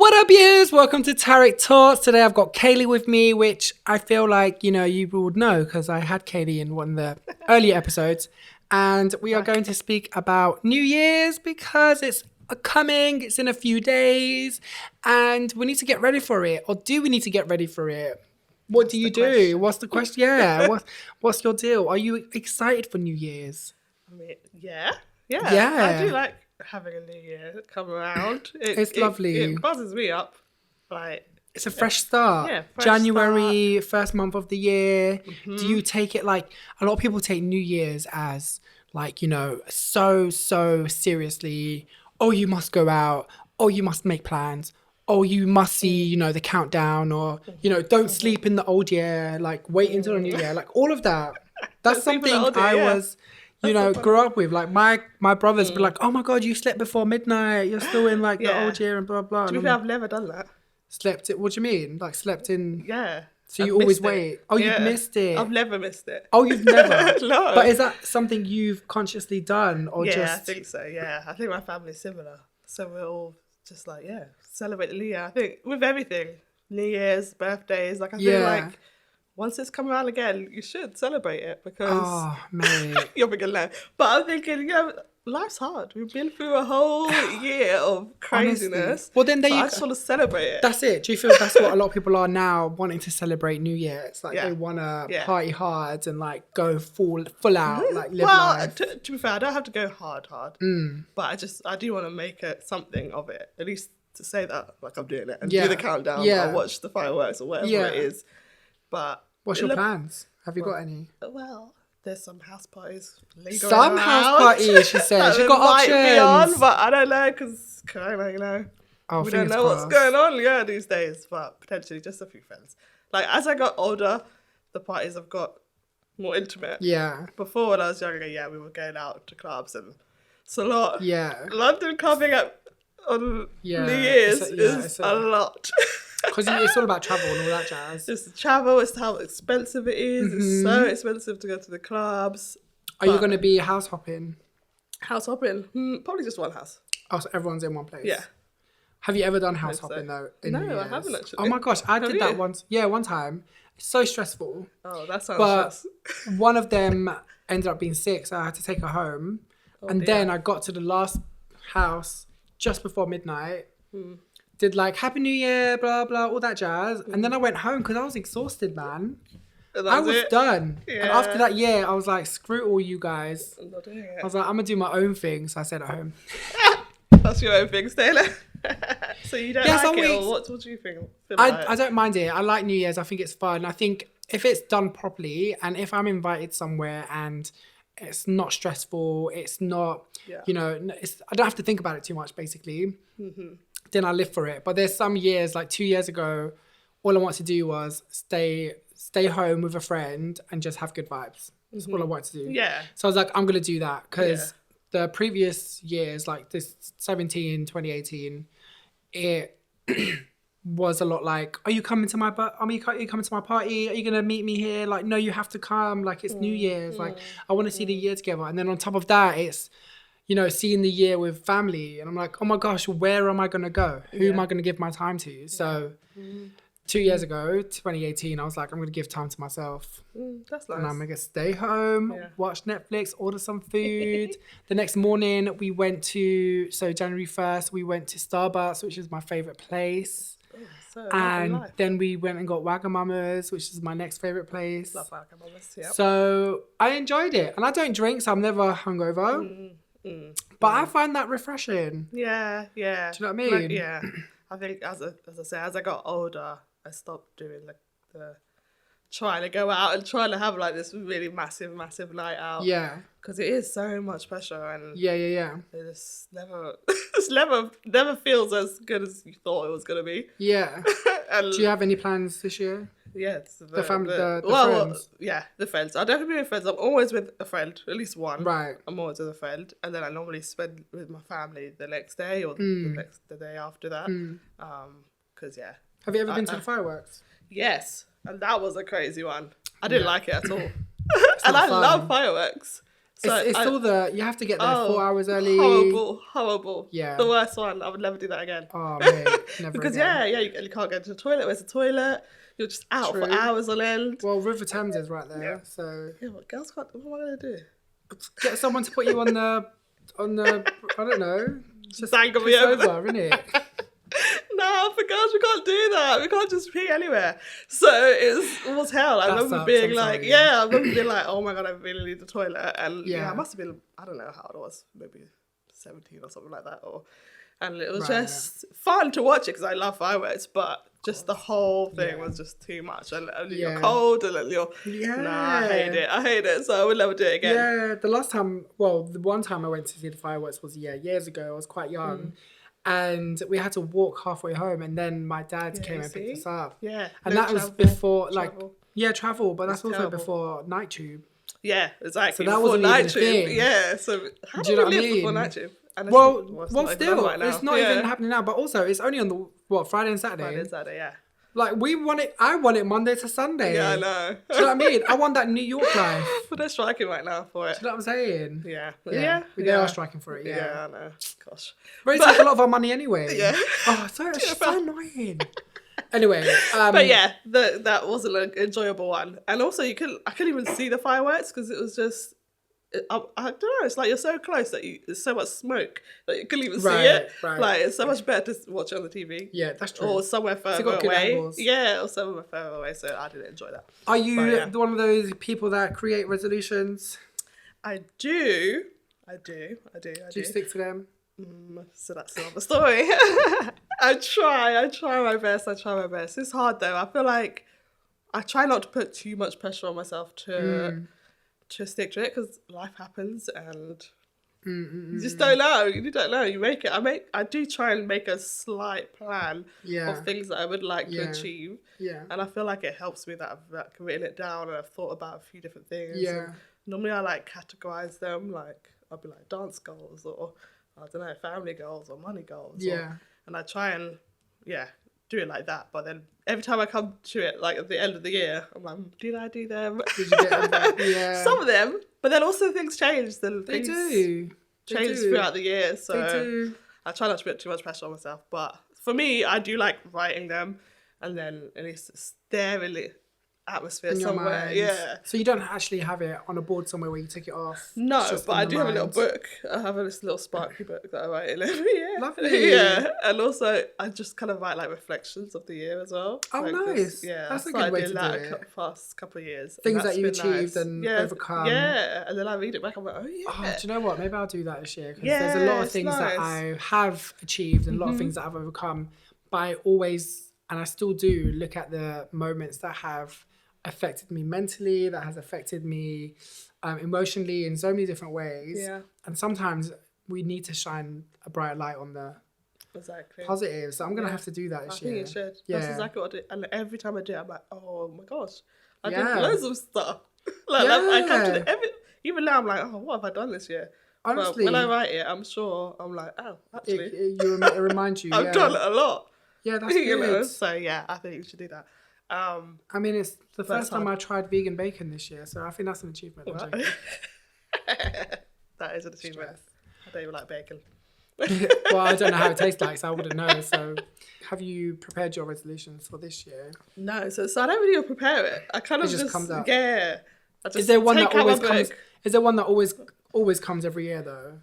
What up, yous? Welcome to Tarek Thoughts. Today I've got Kaylee with me, which I feel like, you would know because I had Kaylee in one of the earlier episodes. And we are going to speak about New Year's because it's coming, it's in a few days, and we need to get ready for it. Or do we need to get ready for it? What do you do? Question? What's the question? Yeah. What's your deal? Are you excited for New Year's? I mean, yeah. Yeah. I do like having a new year come around. It's lovely. It buzzes me up. It's a fresh start. Yeah, fresh January, first month of the year. Mm-hmm. Do you take it like a lot of people take New Year's as like, so seriously? Oh, you must go out. Oh, you must make plans. Oh, you must see, the countdown, or, don't sleep in the old year. Like, wait until the new year. Like, all of that. That's something I was, grew up with. Like, my brothers be like, oh my God, you slept before midnight. You're still in, like, the old year and blah, blah. To be fair, I've never done that. Slept it? What do you mean? Like, slept in? Yeah. So you always wait? Oh, you've missed it? I've never missed it. Oh, you've never? No. But is that something you've consciously done, or just? Yeah, I think so, yeah. I think my family's similar. So we're all just like, celebrate the new year. I think with everything, New Year's, birthdays, like I feel like once it's come around again, you should celebrate it because you're big and low. But I'm thinking, life's hard. We've been through a whole year of craziness. Honestly. Well, then I just want to celebrate it. That's it. Do you feel that's what a lot of people are now, wanting to celebrate New Year? It's like they want to party hard and like go full out, like live life. To be fair, I don't have to go hard. But I do want to make it something of it, at least to say that like I'm doing it and do the countdown. I watch the fireworks or whatever it is. But what's your plans? Have you got any? Well, there's some house parties. Some house parties, she said. She got options. But I don't know because Corona, we don't know what's going on these days. But potentially just a few friends. Like as I got older, the parties have got more intimate. Yeah. Before when I was younger, we were going out to clubs and it's a lot. Yeah. London clubbing on New Year's is a lot. Because it's all about travel and all that jazz. It's the travel, it's how expensive it is. Mm-hmm. It's so expensive to go to the clubs. Are you going to be house hopping? House hopping? Probably just one house. Oh, so everyone's in one place? Yeah. Have you ever done house hopping though? No, I haven't actually. Oh my gosh, I did that once. Yeah, one time. It's so stressful. Oh, that sounds stressful. One of them ended up being sick, so I had to take her home. Then I got to the last house just before midnight. Did like Happy New Year, blah blah, all that jazz, and then I went home because I was exhausted, man. I was done. Yeah. And after that year, I was like, screw all you guys. I'm not doing it. I was like, I'm gonna do my own thing, so I stayed at home. That's your own thing, Taylor. So you don't like it, or what do you think? I don't mind it. I like New Year's. I think it's fun. I think if it's done properly, and if I'm invited somewhere and it's not stressful, it's not, I don't have to think about it too much, basically. Mm-hmm. Then I live for it. But there's some years, like 2 years ago, all I wanted to do was stay home with a friend and just have good vibes. That's all I wanted to do. Yeah. So I was like, I'm going to do that because the previous years, like this 2018, it was a lot like, are you coming to my party? Are you going to meet me here? Like, no, you have to come. Like, it's New Year's. Like, I want to see the year together. And then on top of that, it's, seeing the year with family. And I'm like, oh my gosh, where am I going to go? Who am I going to give my time to? So 2 years ago, 2018, I was like, I'm going to give time to myself. That's nice. And I'm going to stay home, watch Netflix, order some food. The next morning, we went to, January 1st, we went to Starbucks, which is my favourite place. And then we went and got Wagamama's, which is my next favourite place. Love Wagamama's, yeah. So I enjoyed it. And I don't drink, so I'm never hungover. But I find that refreshing. Yeah. Do you know what I mean? Like, I think as I got older, I stopped doing the trying to go out and trying to have like this really massive night out. Yeah. Because it is so much pressure and it just never feels as good as you thought it was gonna be. Yeah. Do you have any plans this year? Yes. The family, the friends. The friends. I definitely be with friends. I'm always with a friend, at least one. Right. I'm always with a friend, and then I normally spend with my family the next day or the day after that. Because Have you ever been to the fireworks? Yes, and that was a crazy one. I didn't like it at all, and I love fireworks. So it's all you have to get there 4 hours early. Horrible. Yeah. The worst one. I would never do that again. Oh, mate, never because, again. you can't go to the toilet. Where's the toilet? You're just out for hours on end. Well, River Thames is right there, so... Yeah, but girls can't... What am I going to do? Get someone to put you on the... I don't know. Just dangle me over, innit? No, for girls, we can't do that. We can't just pee anywhere. So it was hell. I remember being like, oh my God, I really need the toilet. And I must have been, I don't know how old I was, maybe 17 or something like that. And it was just fun to watch it because I love fireworks, but just the whole thing was just too much. And you're cold and you're, I hate it. So I would never do it again. Yeah, the one time I went to see the fireworks was years ago. I was quite young. And we had to walk halfway home, and then my dad came and picked us up. Yeah. And that was before, travel, but that's also before Night Tube. Yeah, exactly. So that was Night Tube. Yeah, so how do you live before Night Tube? And still, it's not even happening now, but also it's only on the, Friday and Saturday? Friday and Saturday, yeah. Like, I want it Monday to Sunday. Yeah, I know. Do you know what I mean? I want that New York life. But they're striking right now for it. Do you know what I'm saying? Yeah. They are striking for it, Yeah, I know. Gosh. But it's like a lot of our money anyway. Yeah. Oh, it's so annoying. Anyway. But yeah, that wasn't an enjoyable one. And also, I couldn't even see the fireworks because it was just... I don't know, it's like you're so close that there's so much smoke that you couldn't even see it. Right. Like, it's so much better to watch it on the TV. Yeah, that's true. Or somewhere further away. Yeah, or somewhere further away, so I didn't enjoy that. Are you one of those people that create resolutions? I do. Do you stick to them? So that's another story. I try my best. It's hard though. I feel like I try not to put too much pressure on myself to stick to it because life happens and you just don't know. You don't know. You make it. I do try and make a slight plan of things that I would like to achieve. Yeah. And I feel like it helps me that I've written it down and I've thought about a few different things. Yeah. And normally I categorize them. Like I'll be like dance goals or I don't know, family goals or money goals. Yeah. And I try and do it like that. But then every time I come to it, like at the end of the year, I'm like, did I do them? Did you get them? Yeah. Some of them, but then also things change. They do change throughout the year. So they do. I try not to put too much pressure on myself. But for me, I do like writing them, and then at least it's there in the atmosphere in somewhere. Yeah. So you don't actually have it on a board somewhere where you take it off? No, but I do have a little book. I have this little sparkly book that I write in every year. Lovely. Yeah. And also I just kind of write like reflections of the year as well. Oh, nice. That's a good way to do it. Past couple of years. Things that you achieved and overcome. Yeah. And then I read it back. I'm like, oh yeah. Oh, do you know what? Maybe I'll do that this year because there's a lot of things that I have achieved and a lot of things that I've overcome. But I always, and I still do, look at the moments that have affected me mentally, that has affected me emotionally in so many different ways. Yeah. And sometimes we need to shine a bright light on the positive. So I'm going to have to do that this year. I think you should. Yeah. That's exactly what I do. And every time I do it, I'm like, oh my gosh, I did loads of stuff. I come to even now I'm like, oh, what have I done this year? Honestly. But when I write it, I'm sure I'm like, oh, actually. It reminds you. I've done it a lot. Yeah, that's good. So yeah, I think you should do that. I mean, it's the first time I tried vegan bacon this year, so I think that's an achievement. That is an achievement. I don't even like bacon. Well, I don't know how it tastes like, so I wouldn't know. So, have you prepared your resolutions for this year? No, so I don't really prepare it. I kind of just comes out. Yeah. Is there one that always comes? Is there one that always comes every year though?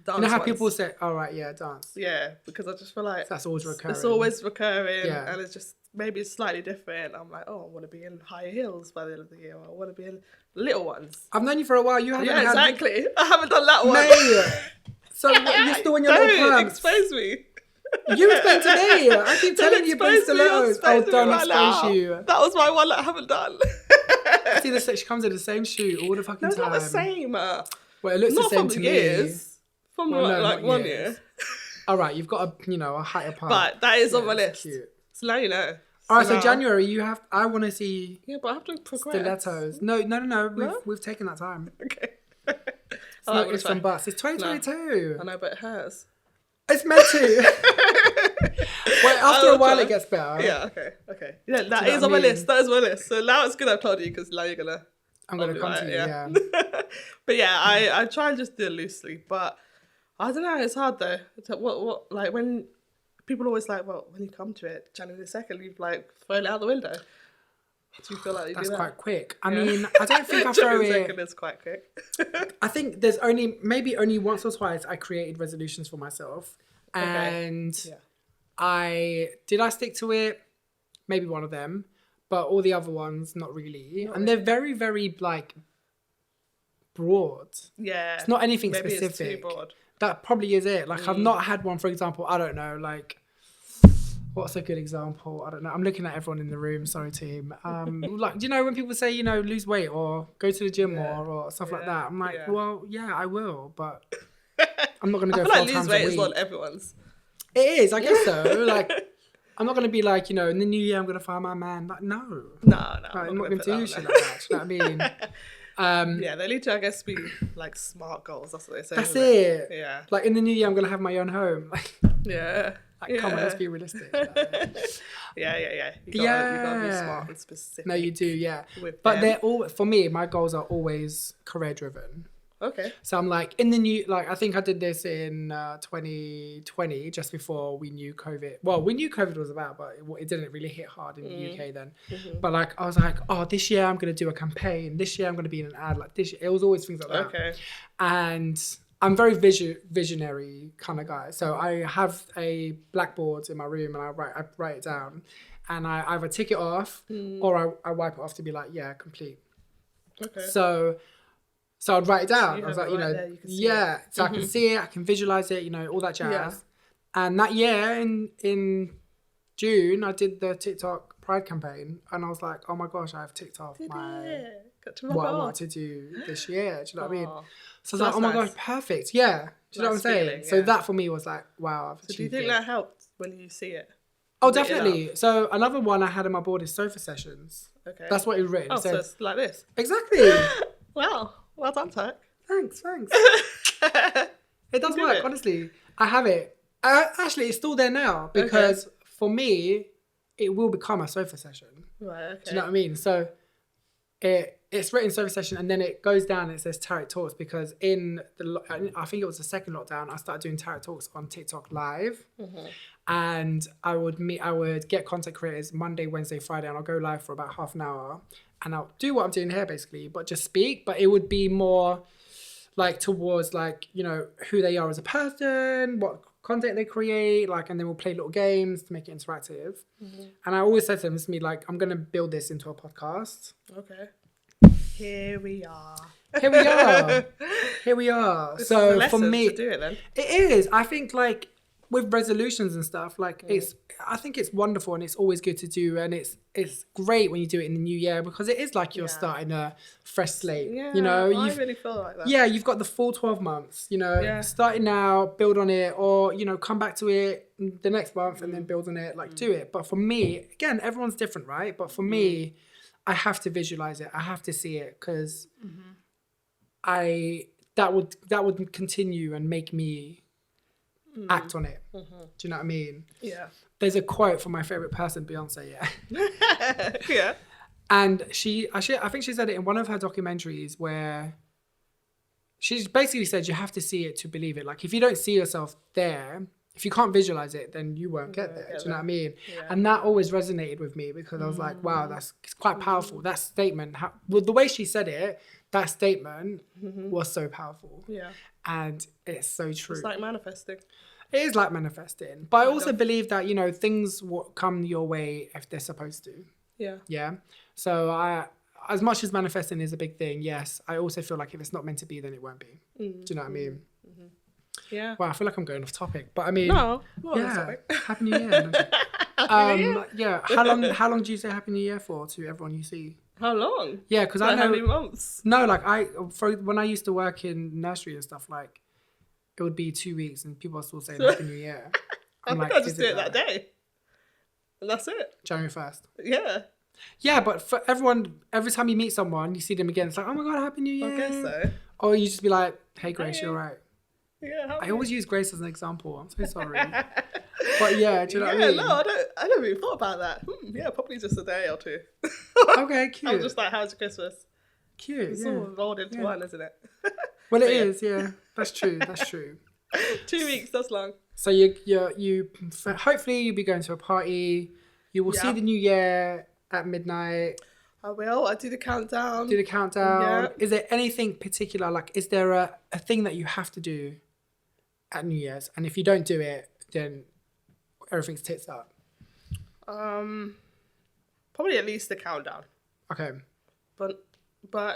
Dance you know how people say, "Oh right, yeah, dance." Yeah, because I just feel like that's always recurring. It's always recurring, and it's just maybe it's slightly different. I'm like, oh, I want to be in higher heels by the end of the year. Or I want to be in little ones. I've known you for a while. You haven't. Yeah, exactly. I haven't done that one. So you're still in your little plans. Expose me. You explain to me. I keep telling you about stilettos. Oh, don't expose you. That was my one that I haven't done. See, she comes in the same shoe all the fucking time. It's not the same. Well, it looks the same to me. From like 1 year. All right, you've got a higher part. But that is on my list. Cute. So now you know. All right, so January, I want to see. Yeah, but I have to progress. Stilettos. No. We've taken that time. Okay. It's not ifs and buts. It's 2022. I know, but it has. It's meant to. Wait, after a while, it gets better. Yeah. Okay. Yeah, that is on my list. That is my list. So now it's good I've told you because now you're gonna. I'm going to come to you, yeah. But yeah, I try and just do it loosely. But I don't know, it's hard though. What like when people always like, well, when you come to it, January the 2nd, you've like thrown it out the window. Do you feel like you That's do that? quite quick. I mean, I don't think I throw it. Second is quite quick. I think there's maybe only once or twice I created resolutions for myself. And I stick to it? Maybe one of them. But all the other ones, not really. They're very, very, like, broad. Yeah. It's not anything maybe specific. It's too broad. That probably is it. Like, I've not had one, for example, I don't know, like, what's a good example? I don't know. I'm looking at everyone in the room. Sorry, team. Like, do you know when people say, you know, lose weight or go to the gym more or stuff like that? I'm like, well, yeah, I will, but I'm not going to go 4 times a week. Lose weight is not everyone's. It is, I guess so. Like, I'm not going to be like, you know, in the new year, I'm going to find my man. Like, no. No. Like, I'm not going to do shit like that. Do you know what I mean? Yeah, they need to, I guess, be like smart goals. That's what they say. That's it. Yeah. Like, in the new year, I'm going to have my own home. Like, yeah. Like, come on, let's be realistic. Yeah. You gotta be smart and specific. No, you do, yeah. But they're all, for me, my goals are always career driven. Okay. So I'm like, in the new, like, I think I did this in 2020, just before we knew COVID. Well, we knew COVID was about, but it didn't really hit hard in the UK then. Mm-hmm. But like, I was like, oh, this year I'm going to do a campaign. This year I'm going to be in an ad. Like, this year, it was always things like that. Okay. And I'm very visionary kind of guy. So I have a blackboard in my room and I write it down. And I either tick it off or I wipe it off to be like, yeah, complete. Okay. So I'd write it down. I was like, you know, so I can see it, I can visualize it, you know, all that jazz. Yeah. And that year in June, I did the TikTok Pride campaign, and I was like, oh my gosh, I have ticked off what I wanted to do this year. Do you know what I mean? So I was like, oh my gosh, perfect. Yeah. Do you know what I'm saying? Feeling, yeah. So that for me was like, wow, I've achieved it. Do you think that helped when you see it? Oh, definitely. So another one I had in my board is sofa sessions. Okay. That's what it was written. Oh, so it's like this? Exactly. Wow. Well done, Tarek. Thanks. It does work, honestly. I have it. Actually, it's still there now because for me, it will become a sofa session. Right, okay. Do you know what I mean? So it's written sofa session and then it goes down and it says Tarek Talks because I think it was the second lockdown, I started doing Tarek Talks on TikTok live. Mm-hmm. And I would get content creators Monday, Wednesday, Friday, and I'll go live for about half an hour. And I'll do what I'm doing here basically, but just speak. But it would be more like towards like, you know, who they are as a person, what content they create, like, and then we'll play little games to make it interactive. Mm-hmm. And I always said to them, it's me like, I'm going to build this into a podcast. Okay. Here we are. So for me, to do it then. It is. I think like with resolutions and stuff, like I think it's wonderful and it's always good to do, and it's great when you do it in the new year because it is like you're starting a fresh slate. Yeah, you know, I really feel like that. Yeah, you've got the full 12 months. You know, starting now, build on it, or you know, come back to it the next month and then build on it. Like do it. But for me, again, everyone's different, right? But for me, I have to visualize it. I have to see it because that would continue and make me act on it. Do you know what I mean? Yeah. There's a quote from my favorite person, Beyonce. Yeah. Yeah. And I think she said it in one of her documentaries where she basically said you have to see it to believe it. Like if you don't see yourself there, if you can't visualize it, then you won't get there. Do you know what I mean? Yeah. And that always resonated with me because I was like, wow, it's quite powerful. That statement, the way she said it, that statement was so powerful. Yeah. And it's so true. It's like manifesting. It is like manifesting. But I also believe that, you know, things will come your way if they're supposed to. Yeah. Yeah. So as much as manifesting is a big thing, yes, I also feel like if it's not meant to be, then it won't be. Do you know what I mean? Mm-hmm. Yeah. Well, I feel like I'm going off topic, but I mean, no, Happy New Year. Happy New Year. Yeah. How long do you say Happy New Year for to everyone you see? How long? Yeah, because I know. How many months? No, like when I used to work in nursery and stuff, like it would be 2 weeks and people are still saying Happy New Year. I think I just do it that day, and that's it. January 1st. Yeah. Yeah, but for everyone, every time you meet someone, you see them again. It's like, oh my god, Happy New Year. I guess so. Or you just be like, hey Grace, you're right. Yeah, I always use Grace as an example. I'm so sorry. But yeah, do you know what I mean? No, I never even thought about that. Yeah, probably just a day or two. Okay, cute. I'm just like, how's your Christmas? Cute. It's all rolled into one, isn't it? Well, it is. Yeah, that's true. That's true. 2 weeks. That's long. So you hopefully you'll be going to a party. You will see the new year at midnight. I will. I do the countdown. Yeah. Is there anything particular? Like, is there a thing that you have to do at New Year's? And if you don't do it, then everything's tits up. Probably at least the countdown. Okay. But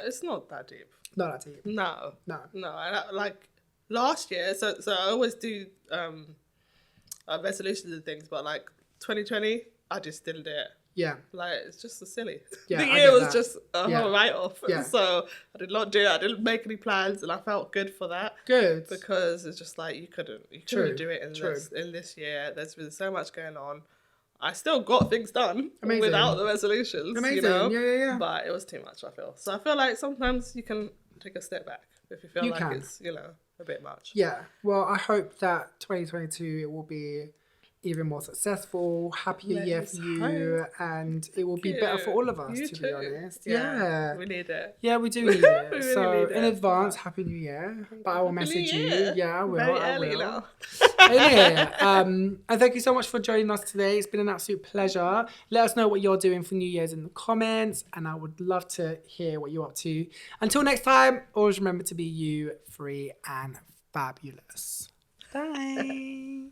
it's not that deep. Not that deep. No. Like last year, so I always do resolutions and things, but like 2020, I just didn't do it. Yeah. Like, it's just so silly. Yeah, the year was just a whole write-off. Yeah. So I did not do it. I didn't make any plans, and I felt good for that. Good. Because it's just like, you couldn't do it in this year. There's been so much going on. I still got things done without the resolutions. Amazing. You know? Yeah. But it was too much, I feel. So I feel like sometimes you can take a step back if you feel it's, a bit much. Yeah. Well, I hope that 2022 it will be even more successful, happier year for you, and it will be better for all of us, to be honest. Yeah. We need it. Yeah, we do need it. Really so, need in it. advance, Happy New Year. But I will message you. Yeah, I will. Very early now. And thank you so much for joining us today. It's been an absolute pleasure. Let us know what you're doing for New Year's in the comments, and I would love to hear what you're up to. Until next time, always remember to be you, free and fabulous. Bye.